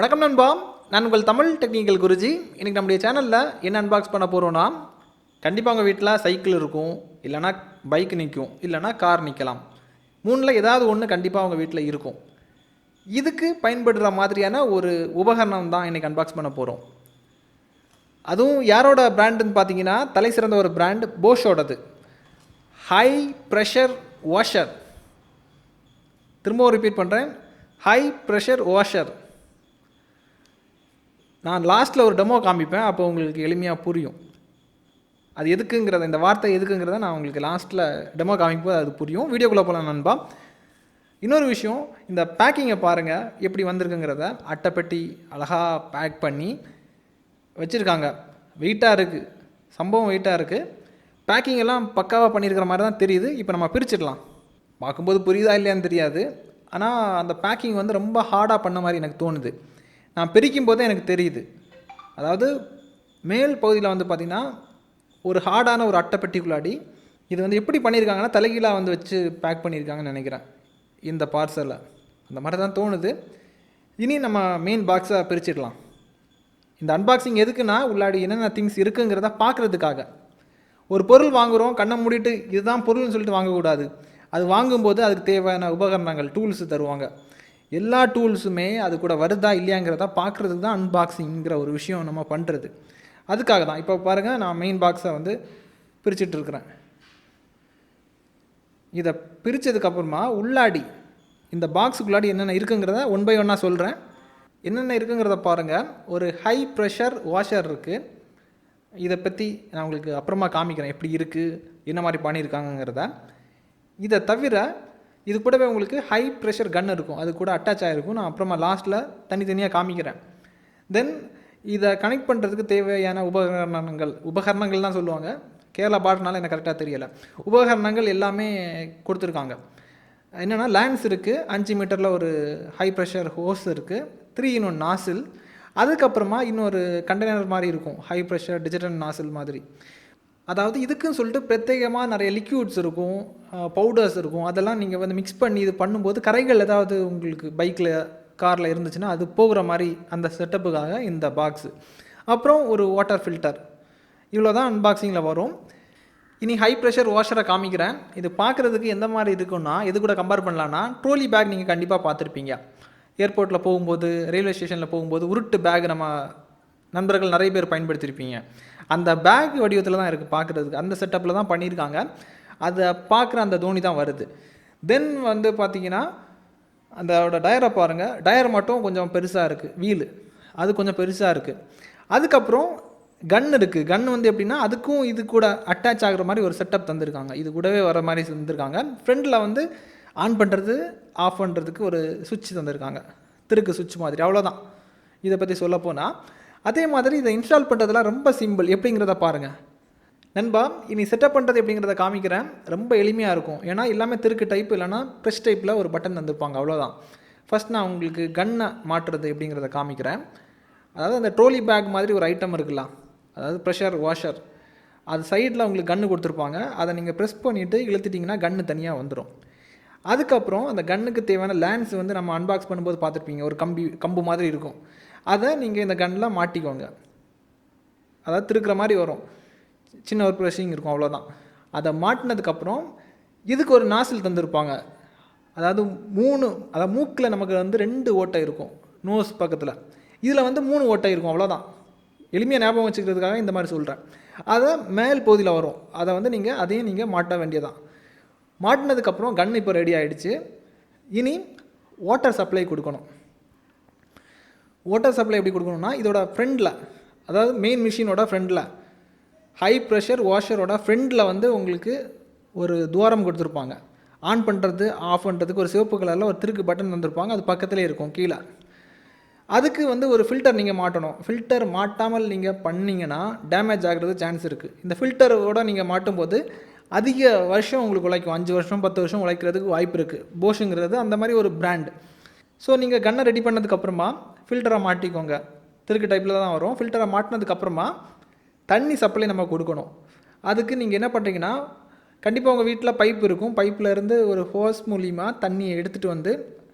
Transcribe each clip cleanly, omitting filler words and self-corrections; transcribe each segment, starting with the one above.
வணக்கம் நண்பா, நான் உங்கள் தமிழ் டெக்னிக்கல் குருஜி. இன்றைக்கி நம்முடைய சேனலில் என்ன அன்பாக்ஸ் பண்ண போகிறோன்னா, கண்டிப்பாக உங்கள் வீட்டில் சைக்கிள் இருக்கும், இல்லைனா பைக் நிற்கும், இல்லைனா கார் நிற்கலாம். மூணில் ஏதாவது ஒன்று கண்டிப்பாக உங்கள் வீட்டில் இருக்கும். இதுக்கு பயன்படுற மாதிரியான ஒரு உபகரணம் தான் இன்றைக்கி அன்பாக்ஸ் பண்ண போகிறோம். அதுவும் யாரோட பிராண்டுன்னு பார்த்தீங்கன்னா, தலை சிறந்த ஒரு பிராண்ட் போஷோடது. High pressure washer. திரும்பவும் ரிப்பீட் பண்ணுறேன், ஹை ப்ரெஷர் வாஷர். நான் லாஸ்ட்டில் ஒரு டெமோ காமிப்பேன், அப்போ உங்களுக்கு எளிமையாக புரியும். அது எதுக்குங்கிறத, இந்த வார்த்தை எதுக்குங்கிறத நான் உங்களுக்கு லாஸ்ட்டில் டெமோ காமிக்கும்போது அது புரியும். வீடியோக்குள்ளே போகலாம் நண்பா. இன்னொரு விஷயம், இந்த பேக்கிங்கை பாருங்கள் எப்படி வந்திருக்குங்கிறத. அட்டைப்பெட்டி அழகாக பேக் பண்ணி வச்சுருக்காங்க. வெயிட்டாக இருக்குது, சம்பவம் வெயிட்டாக இருக்குது. பேக்கிங் எல்லாம் பக்காவாக பண்ணியிருக்கிற மாதிரி தான் தெரியுது. இப்போ நம்ம பிரிச்சிடலாம். பார்க்கும்போது புரியுதா இல்லையான்னு தெரியாது, ஆனால் அந்த பேக்கிங் வந்து ரொம்ப ஹார்டாக பண்ண மாதிரி எனக்கு தோணுது. நான் பிரிக்கும் போதே எனக்கு தெரியுது. அதாவது மேல் பகுதியில் வந்து பார்த்திங்கன்னா ஒரு ஹார்டான ஒரு அட்டைப்பெட்டிக்குள்ளாடி இது வந்து எப்படி பண்ணியிருக்காங்கன்னா தலைகீழாக வந்து வச்சு பேக் பண்ணியிருக்காங்கன்னு நினைக்கிறேன் இந்த பார்சலை. அந்த மாதிரி தான் தோணுது. இனி நம்ம மெயின் பாக்ஸை பிரிச்சிடலாம். இந்த அன்பாக்சிங் எதுக்குன்னா, உள்ளாடி என்னென்ன திங்ஸ் இருக்குங்கிறத பார்க்குறதுக்காக. ஒரு பொருள் வாங்குகிறோம், கண்ணை மூடிட்டு இதுதான் பொருள்னு சொல்லிட்டு வாங்கக்கூடாது. அது வாங்கும்போது அதுக்கு தேவையான உபகரணங்கள், டூல்ஸு தருவாங்க. எல்லா டூல்ஸுமே அது கூட வருதா இல்லையாங்கிறத பார்க்குறதுக்கு தான் அன்பாக்சிங்கிற ஒரு விஷயம் நம்ம பண்ணுறது. அதுக்காக தான். இப்போ பாருங்கள், நான் மெயின் பாக்ஸை வந்து பிரிச்சுட்டு இருக்கிறேன். இதை பிரித்ததுக்கப்புறமா உள்ளாடி இந்த பாக்ஸுக்குள்ளாடி என்னென்ன இருக்குங்கிறத ஒன் பை ஒன்னாக சொல்கிறேன். என்னென்ன இருக்குங்கிறத பாருங்கள். ஒரு ஹை ப்ரெஷர் வாஷர் இருக்குது. இதை பற்றி நான் உங்களுக்கு அப்புறமா காமிக்கிறேன், எப்படி இருக்குது, என்ன மாதிரி பண்ணியிருக்காங்கங்கிறத. இதை தவிர இது கூடவே உங்களுக்கு ஹை ப்ரெஷர் கன் இருக்கும், அது கூட அட்டாச் ஆகிருக்கும். நான் அப்புறமா லாஸ்ட்டில் தனித்தனியாக காமிக்கிறேன். தென் இதை கனெக்ட் பண்ணுறதுக்கு தேவையான உபகரணங்கள் தான் சொல்லுவாங்க. கேரளா பாட்டுனால எனக்கு கரெக்டாக தெரியலை. உபகரணங்கள் எல்லாமே கொடுத்துருக்காங்க. என்னென்னா லேண்ட்ஸ் இருக்குது, 5 மீட்டரில் ஒரு ஹை ப்ரெஷர் ஹோஸ் இருக்குது, 3-in-1 நாசில். அதுக்கப்புறமா இன்னொரு கண்டெய்னர் மாதிரி இருக்கும், ஹை ப்ரெஷர் டிஜிட்டல் நாசில் மாதிரி. அதாவது இதுக்குன்னு சொல்லிட்டு பிரத்யேகமாக நிறைய லிக்யூட்ஸ் இருக்கும், பவுடர்ஸ் இருக்கும். அதெல்லாம் நீங்கள் வந்து மிக்ஸ் பண்ணி இது பண்ணும்போது கரைகள் ஏதாவது உங்களுக்கு பைக்கில் காரில் இருந்துச்சுன்னா அது போகிற மாதிரி அந்த செட்டப்புக்காக இந்த பாக்ஸு. அப்புறம் ஒரு வாட்டர் ஃபில்டர். இவ்வளோ தான் அன்பாக்சிங்கில் வரும். இனி ஹை ப்ரெஷர் வாஷரை காமிக்கிறேன். இது பார்க்குறதுக்கு எந்த மாதிரி இருக்குன்னா, எது கூட கம்பேர் பண்ணலான்னா, ட்ரோலி பேக் நீங்கள் கண்டிப்பாக பார்த்துருப்பீங்க. ஏர்போர்ட்டில் போகும்போது, ரயில்வே ஸ்டேஷனில் போகும்போது உருட்டு பேக் நம்ம நண்பர்கள் நிறைய பேர் பயன்படுத்தியிருப்பீங்க. அந்த பேக் வடிவத்தில் தான் இருக்குது பார்க்குறதுக்கு. அந்த செட்டப்பில் தான் பண்ணியிருக்காங்க. அதை பார்க்குற அந்த தோனி தான் வருது. தென் வந்து பார்த்திங்கன்னா அதோட டயரை பாருங்கள். டயர் மட்டும் கொஞ்சம் பெருசாக இருக்குது, வீலு அது கொஞ்சம் பெருசாக இருக்குது. அதுக்கப்புறம் கன் இருக்குது. கன் வந்து எப்படின்னா அதுக்கும் இது கூட அட்டாச் ஆகிற மாதிரி ஒரு செட்டப் தந்திருக்காங்க. இது கூடவே வர மாதிரி தந்திருக்காங்க. ஃப்ரண்டில் வந்து ஆன் பண்ணுறது ஆஃப் பண்ணுறதுக்கு ஒரு சுவிட்ச் தந்திருக்காங்க, திருக்கு சுவிட்ச் மாதிரி. அவ்வளோதான் இதை பற்றி சொல்லப்போனால். அதே மாதிரி இதை இன்ஸ்டால் பண்ணுறதுலாம் ரொம்ப சிம்பிள். எப்படிங்கிறத பாருங்கள் நண்பா. இனி செட்டப் பண்ணுறது எப்படிங்கிறத காமிக்கிறேன். ரொம்ப எளிமையாக இருக்கும். ஏன்னா எல்லாமே திருக்கு டைப், இல்லைனா ப்ரெஷ் டைப்பில் ஒரு பட்டன் தந்துருப்பாங்க, அவ்வளோதான். ஃபஸ்ட் நான் உங்களுக்கு கன்னை மாட்டுறது எப்படிங்கிறத காமிக்கிறேன். அதாவது அந்த ட்ரோலி பேக் மாதிரி ஒரு ஐட்டம் இருக்குல்ல, அதாவது ப்ரெஷர் வாஷர், அது சைடில் உங்களுக்கு கன்று கொடுத்துருப்பாங்க. அதை நீங்கள் ப்ரெஸ் பண்ணிவிட்டு இழுத்துட்டிங்கன்னா கன்று தனியாக வந்துடும். அதுக்கப்புறம் அந்த கன்னுக்கு தேவையான லேண்ட்ஸ் வந்து நம்ம அன்பாக்ஸ் பண்ணும்போது பார்த்துருப்பீங்க, ஒரு கம்பு மாதிரி இருக்கும். அதை நீங்கள் இந்த கன்னில் மாட்டிக்கோங்க. அதாவது திருக்கிற மாதிரி வரும், சின்ன ஒரு ப்ரெஷிங் இருக்கும், அவ்வளோதான். அதை மாட்டினதுக்கப்புறம் இதுக்கு ஒரு நாசில் தந்துருப்பாங்க. அதாவது அதாவது மூக்கில் நமக்கு வந்து 2 ஓட்டை இருக்கும், நோஸ் பக்கத்தில். இதில் வந்து 3 ஓட்டை இருக்கும், அவ்வளோதான். எளிமையாக ஞாபகம் வச்சுக்கிறதுக்காக இந்த மாதிரி சொல்கிறேன். அதை மேல் பகுதியில் வரும். அதை வந்து அதையும் நீங்கள் மாட்ட வேண்டியதான். மாட்டினதுக்கப்புறம் கன் இப்போ ரெடி ஆகிடுச்சு. இனி வாட்டர் சப்ளை கொடுக்கணும். வாட்டர் சப்ளை எப்படி கொடுக்கணும்னா, இதோட ஃப்ரண்டில், அதாவது மெயின் மிஷினோட ஃப்ரண்டில், ஹை ப்ரெஷர் வாஷரோட ஃப்ரண்டில் வந்து உங்களுக்கு ஒரு துவாரம் கொடுத்துருப்பாங்க. ஆன் பண்ணுறது ஆஃப் பண்ணுறதுக்கு ஒரு சிவப்பு கலரில் ஒரு திருக்கு பட்டன் தந்திருப்பாங்க, அது பக்கத்துலேயே இருக்கும் கீழே. அதுக்கு வந்து ஒரு ஃபில்டர் நீங்கள் மாட்டணும். ஃபில்டர் மாட்டாமல் நீங்கள் பண்ணிங்கன்னா டேமேஜ் ஆகிறது சான்ஸ் இருக்குது. இந்த ஃபில்டரோட நீங்கள் மாட்டும்போது அதிக வருஷம் உங்களுக்கு உழைக்கும். 5 வருஷம் 10 வருஷம் உழைக்கிறதுக்கு வாய்ப்பு இருக்குது. போஷுங்கிறது அந்த மாதிரி ஒரு பிராண்ட். ஸோ நீங்கள் கன்னை ரெடி பண்ணதுக்கப்புறமா ஃபில்டரை மாட்டிக்கோங்க. திருக்கு டைப்பில் தான் வரும். ஃபில்டரை மாட்டினதுக்கப்புறமா தண்ணி சப்ளை நம்ம கொடுக்கணும். அதுக்கு நீங்கள் என்ன பண்ணுறீங்கன்னா, கண்டிப்பாக உங்கள் வீட்டில் பைப் இருக்கும். பைப்பில் இருந்து ஒரு ஹோஸ் மூலிமா தண்ணியை எடுத்துகிட்டு வந்து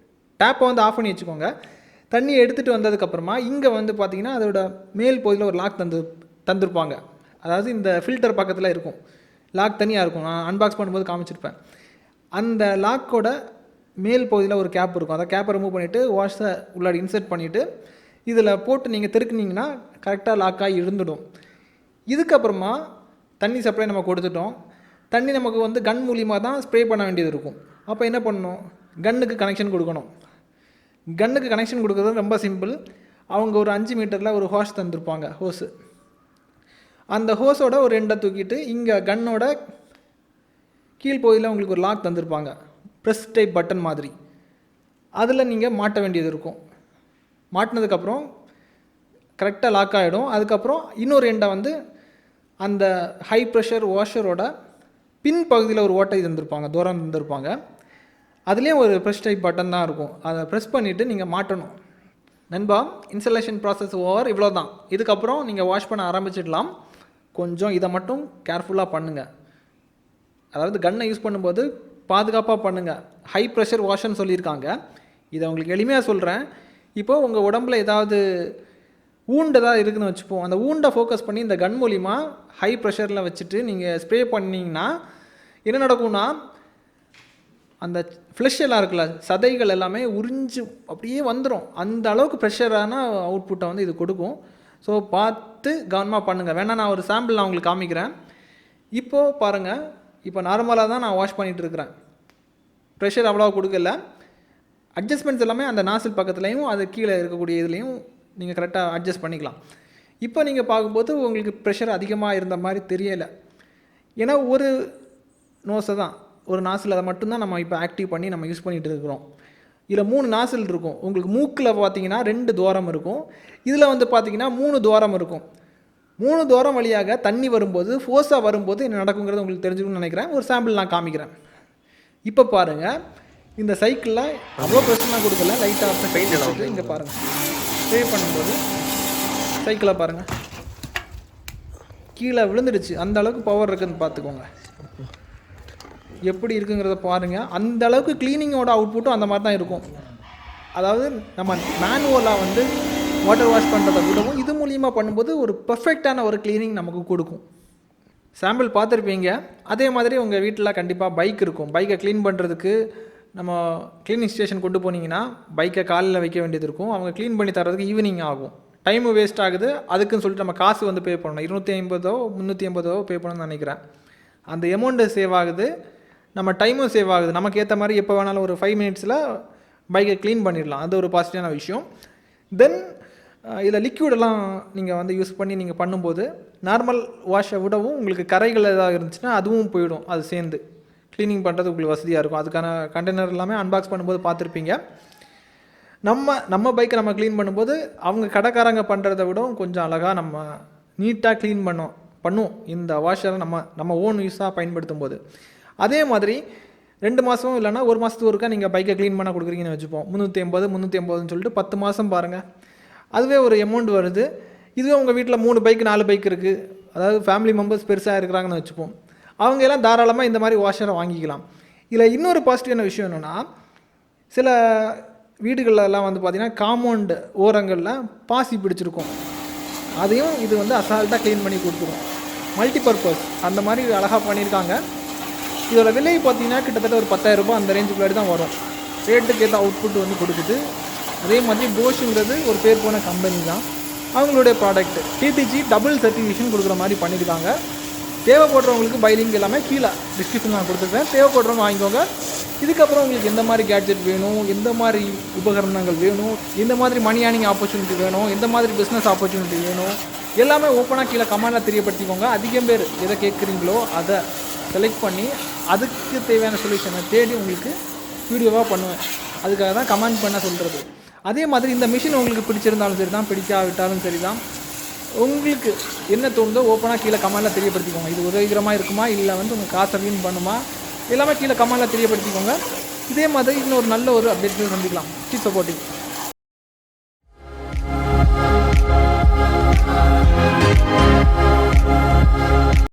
டேப்பை வந்து ஆஃப் பண்ணி வச்சுக்கோங்க. தண்ணியை எடுத்துகிட்டு வந்ததுக்கப்புறமா இங்கே வந்து பார்த்திங்கன்னா அதோட மேல் பகுதியில் ஒரு லாக் தந்திருப்பாங்க. அதாவது இந்த ஃபில்டர் பக்கத்தில் இருக்கும், லாக் தனியாக இருக்கும். நான் அன்பாக்ஸ் பண்ணும்போது காமிச்சிருப்பேன். அந்த லாக்கோட மேல் பகுதியில் ஒரு கேப் இருக்கும். அதை கேப்பை ரிமூவ் பண்ணிவிட்டு வாஷை உள்ளாடி இன்சர்ட் பண்ணிவிட்டு இதில் போட்டு நீங்கள் திருக்குனிங்கன்னா கரெக்டாக லாக்காகி இருந்துடும். இதுக்கப்புறமா தண்ணி சப்ளை நம்ம கொடுத்துட்டோம். தண்ணி நமக்கு வந்து கன் மூலியமாக தான் ஸ்ப்ரே பண்ண வேண்டியது இருக்கும். அப்போ என்ன பண்ணணும், கன்னுக்கு கனெக்ஷன் கொடுக்கணும். கன்னுக்கு கனெக்ஷன் கொடுக்குறது ரொம்ப சிம்பிள். அவங்க ஒரு 5 மீட்டரில் ஒரு ஹோஸ் தந்திருப்பாங்க, ஹோஸு. அந்த ஹோஸோட ஒரு எண்டை தூக்கிட்டு இங்கே கன்னோட கீழ்ப்பகுதியில் உங்களுக்கு ஒரு லாக் தந்திருப்பாங்க, ப்ரெஸ் டைப் பட்டன் மாதிரி. அதில் நீங்கள் மாட்ட வேண்டியது இருக்கும். மாட்டினதுக்கப்புறம் கரெக்டாக லாக் ஆகிடும். அதுக்கப்புறம் இன்னொரு எண்டை வந்து அந்த ஹை ப்ரெஷர் வாஷரோட பின் பகுதியில் ஒரு ஓட்டை தந்திருப்பாங்க, தூரம் தந்திருப்பாங்க. அதுலேயும் ஒரு ப்ரெஸ் டைப் பட்டன் தான் இருக்கும். அதை ப்ரெஸ் பண்ணிவிட்டு நீங்கள் மாட்டணும். நண்பா, இன்ஸ்டலேஷன் ப்ராசஸ் ஓவர், இவ்வளோ தான். இதுக்கப்புறம் நீங்கள் வாஷ் பண்ண ஆரம்பிச்சிடலாம். கொஞ்சம் இதை மட்டும் கேர்ஃபுல்லாக பண்ணுங்கள். அதாவது கன்னை யூஸ் பண்ணும்போது பாதுகாப்பாக பண்ணுங்கள். ஹை ப்ரெஷர் வாஷ்ன்னு சொல்லியிருக்காங்க. இதை உங்களுக்கு எளிமையாக சொல்கிறேன். இப்போது உங்கள் உடம்புல ஏதாவது ஊண்டு தான் இருக்குதுன்னு வச்சுப்போம். அந்த ஊண்டை ஃபோக்கஸ் பண்ணி இந்த கன் மூலிமா ஹை ப்ரெஷரில் வச்சுட்டு நீங்கள் ஸ்ப்ரே பண்ணிங்கன்னா என்ன நடக்கும்னா, அந்த ஃப்ளஷ் எல்லாம் இருக்குல்ல, சதைகள் எல்லாமே உறிஞ்சு அப்படியே வந்துடும். அந்த அளவுக்கு ப்ரெஷரான அவுட்புட்டை வந்து இது கொடுக்கும். ஸோ பார்த்து கவனமாக பண்ணுங்கள். வேணால் நான் ஒரு சாம்பிள் நான் உங்களுக்கு காமிக்கிறேன். இப்போது பாருங்கள், இப்போ நார்மலாக தான் நான் வாஷ் பண்ணிகிட்டு இருக்கிறேன். ப்ரெஷர் அவ்வளோ கொடுக்கல. அட்ஜஸ்ட்மெண்ட்ஸ் எல்லாமே அந்த நாசில் பக்கத்துலேயும் அது கீழே இருக்கக்கூடிய இதுலேயும் நீங்கள் கரெக்டாக அட்ஜஸ்ட் பண்ணிக்கலாம். இப்போ நீங்கள் பார்க்கும்போது உங்களுக்கு ப்ரெஷர் அதிகமாக இருந்த மாதிரி தெரியலை. ஏன்னா ஒரு நோஸை தான், ஒரு நாசில் அதை மட்டும்தான் நம்ம இப்போ ஆக்டிவ் பண்ணி நம்ம யூஸ் பண்ணிகிட்டு இருக்கிறோம். இதில் 3 நாசில் இருக்கும். உங்களுக்கு மூக்கில் பார்த்தீங்கன்னா 2 துவாரம் இருக்கும். இதில் வந்து பார்த்தீங்கன்னா 3 துவாரம் இருக்கும். 3 துவாரம் வழியாக தண்ணி வரும்போது, ஃபோர்ஸாக வரும்போது என்ன நடக்குங்கிறது உங்களுக்கு தெரிஞ்சுக்கணும்னு நினைக்கிறேன். ஒரு சாம்பிள் நான் காமிக்கிறேன். இப்போ பாருங்கள், இந்த சைக்கிளில் அவ்வளோ ப்ரெஷர் நான் கொடுக்கல, லைட்டாக பெயிண்ட் எடுத்து இங்கே பாருங்கள், ஸ்ப்ரே பண்ணும்போது சைக்கிளை பாருங்கள் கீழே விழுந்துடுச்சு. அந்த அளவுக்கு பவர் இருக்குதுன்னு பார்த்துக்கோங்க. எப்படி இருக்குங்கிறத பாருங்கள். அந்த அளவுக்கு க்ளீனிங்கோட அவுட்புட்டும் அந்த மாதிரி தான் இருக்கும். அதாவது நம்ம மேனுவலாக வந்து வாட்டர் வாஷ் பண்ணுறதை விடவும் இது மூலியமாக பண்ணும்போது ஒரு பர்ஃபெக்டான ஒரு க்ளீனிங் நமக்கு கொடுக்கும். சாம்பிள் பார்த்துருப்பீங்க. அதே மாதிரி உங்கள் வீட்டில் கண்டிப்பாக பைக் இருக்கும். பைக்கை க்ளீன் பண்ணுறதுக்கு நம்ம க்ளீனிங் ஸ்டேஷன் கொண்டு போனீங்கன்னா பைக்கை காலையில் வைக்க வேண்டியது இருக்கும். அவங்க க்ளீன் பண்ணி தரதுக்கு ஈவினிங் ஆகும். டைமு வேஸ்ட் ஆகுது. அதுக்குன்னு சொல்லிட்டு நம்ம காசு வந்து பே பண்ணணும். 250 350 பே பண்ணணும்னு நினைக்கிறேன். அந்த அமௌண்ட்டு சேவ் ஆகுது, நம்ம டைமும் சேவ் ஆகுது. நமக்கு ஏற்ற மாதிரி எப்போ வேணாலும் ஒரு 5 மினிட்ஸில் பைக்கை க்ளீன் பண்ணிடலாம். அது ஒரு பாசிட்டிவான விஷயம். தென் இதில் லிக்யூடெல்லாம் நீங்கள் வந்து யூஸ் பண்ணி நீங்கள் பண்ணும்போது நார்மல் வாஷை விடவும் உங்களுக்கு கரைகள் ஏதாவது இருந்துச்சுன்னா அதுவும் போயிடும். அது சேர்ந்து க்ளீனிங் பண்ணுறது உங்களுக்கு வசதியாக இருக்கும். அதுக்கான கண்டெய்னர் எல்லாமே அன்பாக்ஸ் பண்ணும்போது பார்த்துருப்பீங்க. நம்ம பைக்கை நம்ம க்ளீன் பண்ணும்போது அவங்க கடைக்காரங்க பண்ணுறதை விடவும் கொஞ்சம் அழகாக நம்ம நீட்டாக க்ளீன் பண்ணுவோம் இந்த வாஷரை நம்ம ஓன் யூஸாக பயன்படுத்தும் போது. அதே மாதிரி 2 மாதமும் இல்லைனா 1 மாதத்துக்கு ஒருக்கா நீங்கள் பைக்கை க்ளீன் பண்ண கொடுக்குறீங்கன்னு வச்சுப்போம். 350 சொல்லிட்டு 10 மாதம் பாருங்கள், அதுவே ஒரு அமௌண்ட் வருது. இதுவே உங்கள் வீட்டில் 3 பைக் 4 பைக் இருக்குது, அதாவது ஃபேமிலி மெம்பர்ஸ் பெருசாக இருக்கிறாங்கன்னு வச்சுப்போம். அவங்க எல்லாம் தாராளமாக இந்த மாதிரி வாஷரை வாங்கிக்கலாம். இதில் இன்னொரு பாசிட்டிவான விஷயம் என்னென்னா, சில வீடுகளெல்லாம் வந்து பார்த்திங்கன்னா காம்பவுண்டு ஓரங்களில் பாசி பிடிச்சிருக்கும். அதையும் இது வந்து அசால்ட்டாக க்ளீன் பண்ணி கொடுத்துரும். மல்டிபர்பஸ் அந்த மாதிரி அழகாக பண்ணியிருக்காங்க. இதோட விலை பார்த்திங்கன்னா கிட்டத்தட்ட ஒரு 10,000 ரூபாய் அந்த ரேஞ்சுக்குள்ளாடி தான் வரும். ரேட்டுக்கு ஏற்ற அவுட்புட் வந்து கொடுக்குது. அதே மாதிரி போஷுங்கிறது ஒரு பேர் போன கம்பெனி தான். அவங்களுடைய ப்ராடக்ட் டிடிஜி டபுள் சர்டிஃபிகேஷன் கொடுக்குற மாதிரி பண்ணியிருக்காங்க. தேவைப்படுறவங்களுக்கு பை லிங்க் எல்லாமே கீழே டிஸ்கிரிப்ஷன் நான் கொடுத்துருக்கேன். தேவைப்படுறவங்க வாங்கிக்கோங்க. இதுக்கப்புறம் உங்களுக்கு எந்த மாதிரி கேட்ஜெட் வேணும், எந்த மாதிரி உபகரணங்கள் வேணும், எந்த மாதிரி மணி ஏர்னிங் ஆப்பர்ச்சுனிட்டி வேணும், எந்த மாதிரி பிஸ்னஸ் ஆப்பர்ச்சுனிட்டி வேணும், எல்லாமே ஓப்பனாக கீழே கமெண்டில் தெரியப்படுத்திக்கோங்க. அதிகம் பேர் எதை கேட்குறீங்களோ அதை செலக்ட் பண்ணி அதுக்கு தேவையான சொல்யூஷனை தேடி உங்களுக்கு வீடியோவாக பண்ணுவேன். அதுக்காக தான் கமெண்ட் பண்ண சொல்கிறது. அதே மாதிரி இந்த மிஷின் உங்களுக்கு பிடிச்சிருந்தாலும் சரி தான், பிடிக்காவிட்டாலும் சரி தான், உங்களுக்கு என்ன தோணுதோ ஓப்பனாக கீழே கமெண்டில் தெரியப்படுத்திக்கோங்க. இது உதவிகரமாக இருக்குமா, இல்லை வந்து உங்கள் காசை வீண் பண்ணுமா, எல்லாமே கீழே கமெண்டில் தெரியப்படுத்திக்கோங்க. இதே மாதிரி இன்னொரு நல்ல ஒரு அப்டேட் சந்திக்கலாம். Keep supporting.